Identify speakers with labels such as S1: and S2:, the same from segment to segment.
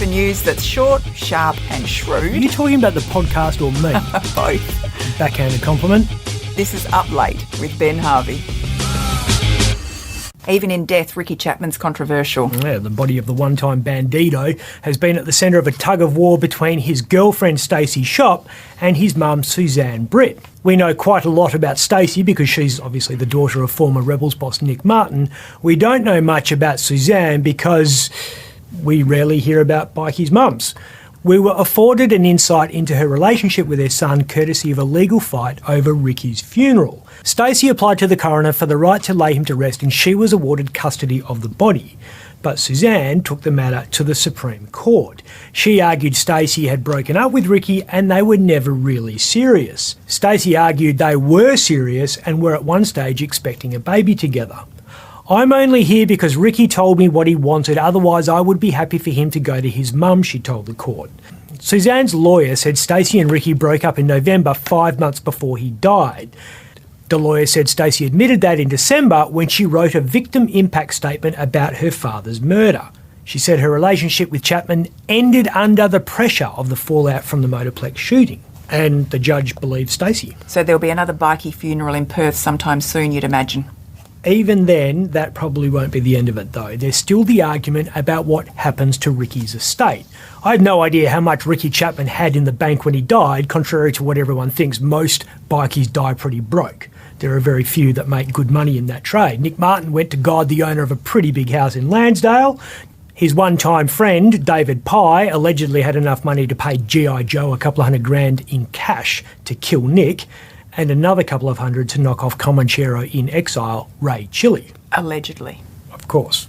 S1: news that's short, sharp and shrewd.
S2: Are you talking about the podcast or me?
S1: Both.
S2: Backhanded compliment.
S1: This is Up Late with Ben Harvey. Even in death, Ricky Chapman's controversial.
S2: Yeah, the body of the one-time Bandido has been at the centre of a tug-of-war between his girlfriend Stacey Shop and his mum Suzanne Britt. We know quite a lot about Stacey because she's obviously the daughter of former Rebels boss Nick Martin. We don't know much about Suzanne because we rarely hear about Bikie's mums. We were afforded an insight into her relationship with their son courtesy of a legal fight over Ricky's funeral. Stacey applied to the coroner for the right to lay him to rest and she was awarded custody of the body. But Suzanne took the matter to the Supreme Court. She argued Stacey had broken up with Ricky and they were never really serious. Stacey argued they were serious and were at one stage expecting a baby together. I'm only here because Ricky told me what he wanted, otherwise I would be happy for him to go to his mum, she told the court. Suzanne's lawyer said Stacey and Ricky broke up in November, 5 months before he died. The lawyer said Stacey admitted that in December when she wrote a victim impact statement about her father's murder. She said her relationship with Chapman ended under the pressure of the fallout from the Motorplex shooting. And the judge believed Stacey.
S1: So there'll be another bikie funeral in Perth sometime soon, you'd imagine.
S2: Even then, that probably won't be the end of it though. There's still the argument about what happens to Ricky's estate. I have no idea how much Ricky Chapman had in the bank when he died, contrary to what everyone thinks. Most bikies die pretty broke. There are very few that make good money in that trade. Nick Martin went to God, the owner of a pretty big house in Lansdale. His one-time friend, David Pye, allegedly had enough money to pay G.I. Joe a couple of $100,000 in cash to kill Nick, and another couple of hundred to knock off Comanchero in exile, Ray Chili.
S1: Allegedly.
S2: Of course.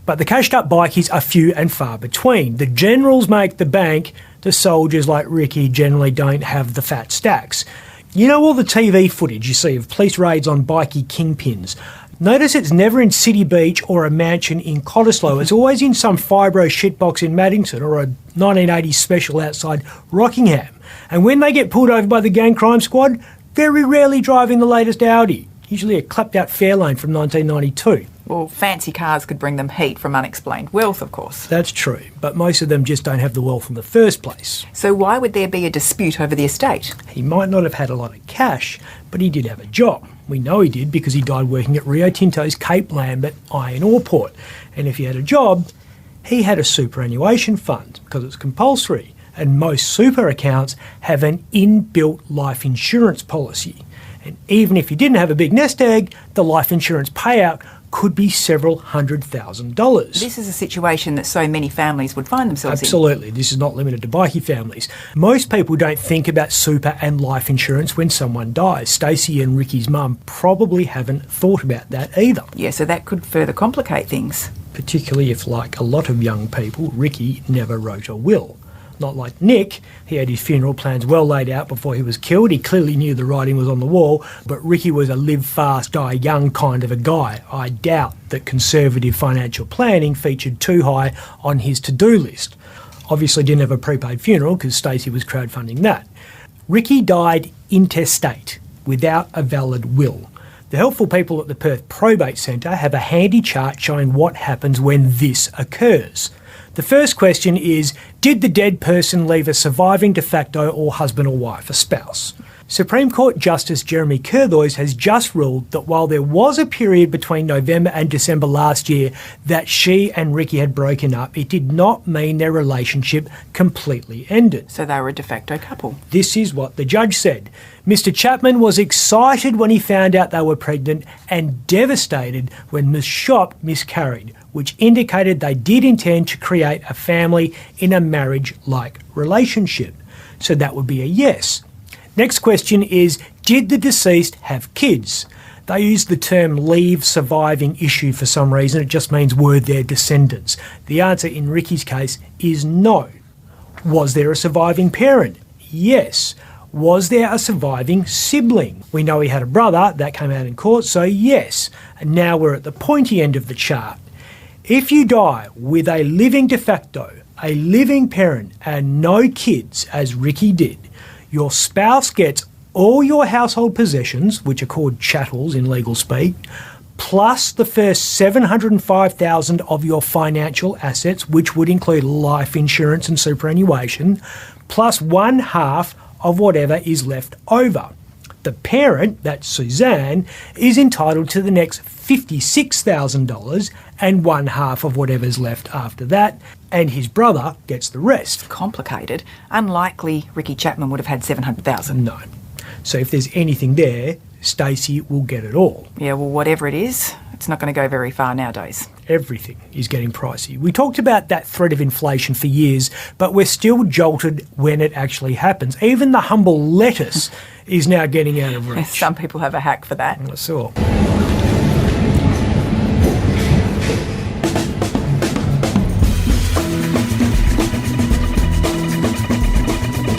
S2: But the cashed-up bikies are few and far between. The generals make the bank. The soldiers like Ricky generally don't have the fat stacks. You know all the TV footage you see of police raids on bikie kingpins? Notice it's never in City Beach or a mansion in Cottesloe. It's always in some fibro shitbox in Maddington or a 1980s special outside Rockingham. And when they get pulled over by the gang crime squad, very rarely driving the latest Audi, usually a clapped-out Fairlane from 1992.
S1: Well, fancy cars could bring them heat from unexplained wealth, of course.
S2: That's true, but most of them just don't have the wealth in the first place.
S1: So why would there be a dispute over the estate?
S2: He might not have had a lot of cash, but he did have a job. We know he did because he died working at Rio Tinto's Cape Lambert iron ore port. And if he had a job, he had a superannuation fund because it's compulsory. And most super accounts have an inbuilt life insurance policy. And even if you didn't have a big nest egg, the life insurance payout could be several $100,000.
S1: This is a situation that so many families would find themselves in.
S2: Absolutely. This is not limited to bikie families. Most people don't think about super and life insurance when someone dies. Stacey and Ricky's mum probably haven't thought about that either.
S1: Yeah, so that could further complicate things.
S2: Particularly if, like a lot of young people, Ricky never wrote a will. Not like Nick, he had his funeral plans well laid out before he was killed. He clearly knew the writing was on the wall, but Ricky was a live fast, die young kind of a guy. I doubt that conservative financial planning featured too high on his to-do list. Obviously didn't have a prepaid funeral because Stacey was crowdfunding that. Ricky died intestate, without a valid will. The helpful people at the Perth Probate Centre have a handy chart showing what happens when this occurs. The first question is, did the dead person leave a surviving de facto or husband or wife, a spouse? Supreme Court Justice Jeremy Curthoys has just ruled that while there was a period between November and December last year that she and Ricky had broken up, it did not mean their relationship completely ended.
S1: So they were a de facto couple.
S2: This is what the judge said. Mr. Chapman was excited when he found out they were pregnant and devastated when Ms. Shop miscarried, which indicated they did intend to create a family in a marriage-like relationship. So that would be a yes. Next question is, did the deceased have kids? They use the term leave surviving issue for some reason. It just means were there descendants. The answer in Ricky's case is no. Was there a surviving parent? Yes. Was there a surviving sibling? We know he had a brother. That came out in court, so yes. And now we're at the pointy end of the chart. If you die with a living de facto, a living parent, and no kids, as Ricky did, your spouse gets all your household possessions, which are called chattels in legal speak, plus the first $705,000 of your financial assets, which would include life insurance and superannuation, plus 1/2 of whatever is left over. The parent, that's Suzanne, is entitled to the next $56,000 and 1/2 of whatever's left after that, and his brother gets the rest.
S1: Complicated. Unlikely Ricky Chapman would have had 700,000.
S2: No. So if there's anything there, Stacey will get it all.
S1: Yeah, well, whatever it is, it's not going to go very far nowadays.
S2: Everything is getting pricey. We talked about that threat of inflation for years, but we're still jolted when it actually happens. Even the humble lettuce is now getting out of reach.
S1: Some people have a hack for that.
S2: I saw.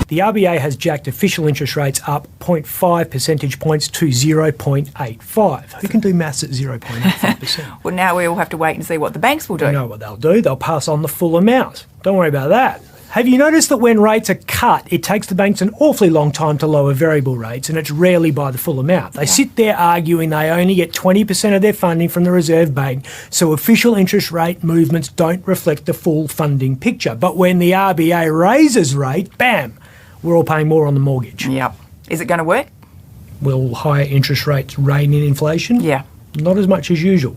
S2: The RBA has jacked official interest rates up 0.5 percentage points to 0.85. Who can do maths at 0.85%?
S1: Well, now we all have to wait and see what the banks will do.
S2: You know what they'll do? They'll pass on the full amount. Don't worry about that. Have you noticed that when rates are cut, it takes the banks an awfully long time to lower variable rates, and it's rarely by the full amount? They sit there arguing they only get 20% of their funding from the Reserve Bank, so official interest rate movements don't reflect the full funding picture. But when the RBA raises rate, bam, we're all paying more on the mortgage.
S1: Yep. Is it going to work?
S2: Will higher interest rates rein in inflation?
S1: Yeah.
S2: Not as much as usual.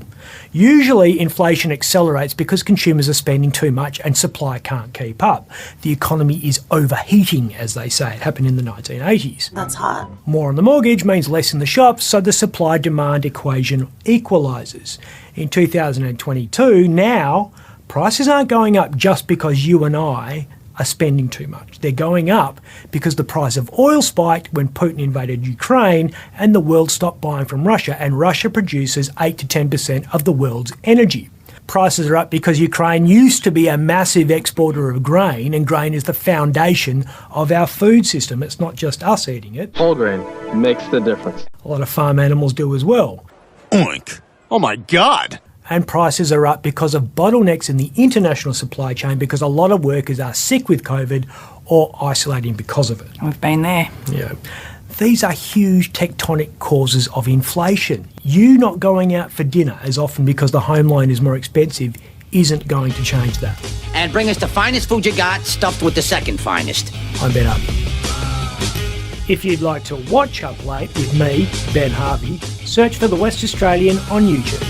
S2: Usually inflation accelerates because consumers are spending too much and supply can't keep up. The economy is overheating, as they say. It happened in the 1980s.
S3: That's hot.
S2: More on the mortgage means less in the shops, so the supply-demand equation equalises. In 2022, now, prices aren't going up just because you and I are spending too much. They're going up because the price of oil spiked when Putin invaded Ukraine and the world stopped buying from Russia, and Russia produces 8 to 10% of the world's energy. Prices are up because Ukraine used to be a massive exporter of grain, and grain is the foundation of our food system. It's not just us eating it.
S4: Whole grain makes the difference.
S2: A lot of farm animals do as well.
S5: Oink. Oh my God.
S2: And prices are up because of bottlenecks in the international supply chain, because a lot of workers are sick with COVID or isolating because of it.
S1: We've been there.
S2: Yeah. These are huge tectonic causes of inflation. You not going out for dinner as often because the home loan is more expensive isn't going to change that.
S6: And bring us the finest food you got, stuffed with the second finest.
S2: I'm Ben Harvey. If you'd like to watch Up Late with me, Ben Harvey, search for The West Australian on YouTube.